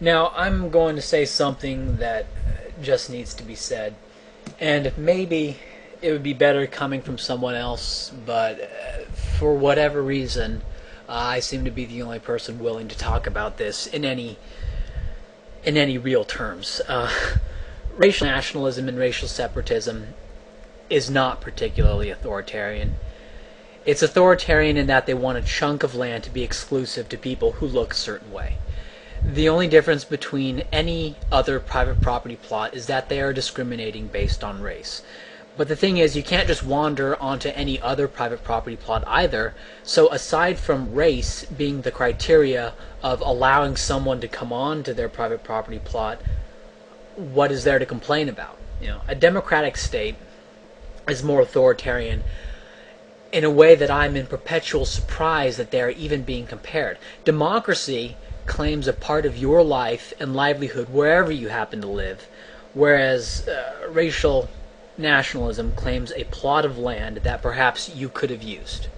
Now, I'm going to say something that just needs to be said, and maybe it would be better coming from someone else, but for whatever reason, I seem to be the only person willing to talk about this in any real terms. Racial nationalism and racial separatism is not particularly authoritarian. It's authoritarian in that they want a chunk of land to be exclusive to people who look a certain way. The only difference between any other private property plot is that they are discriminating based on race. But the thing is, you can't just wander onto any other private property plot either, so aside from race being the criteria of allowing someone to come on to their private property plot, what is there to complain about? A democratic state is more authoritarian in a way that I'm in perpetual surprise that they're even being compared. Democracy claims a part of your life and livelihood wherever you happen to live, whereas racial nationalism claims a plot of land that perhaps you could have used.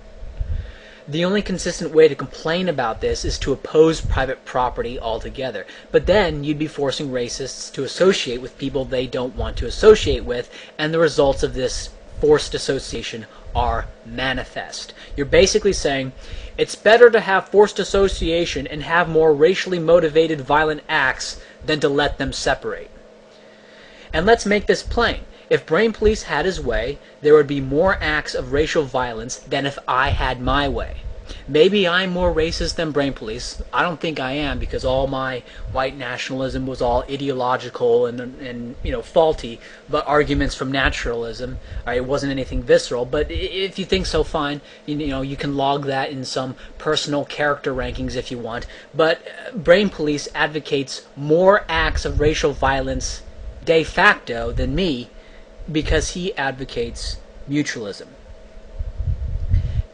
The only consistent way to complain about this is to oppose private property altogether. But then you'd be forcing racists to associate with people they don't want to associate with, and the results of this forced association are manifest. You're basically saying it's better to have forced association and have more racially motivated violent acts than to let them separate. And let's make this plain. If Brain Police had his way, there would be more acts of racial violence than if I had my way. Maybe I'm more racist than Brain Police. I don't think I am, because all my white nationalism was all ideological and faulty, but arguments from naturalism. It wasn't anything visceral. But if you think so, fine. You can log that in some personal character rankings if you want. But Brain Police advocates more acts of racial violence de facto than me, because he advocates mutualism.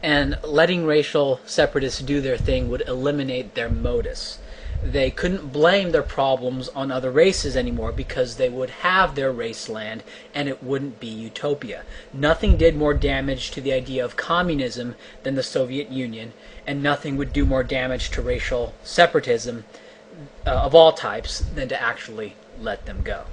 And letting racial separatists do their thing would eliminate their modus. They couldn't blame their problems on other races anymore because they would have their race land and it wouldn't be utopia. Nothing did more damage to the idea of communism than the Soviet Union, and nothing would do more damage to racial separatism of all types than to actually let them go.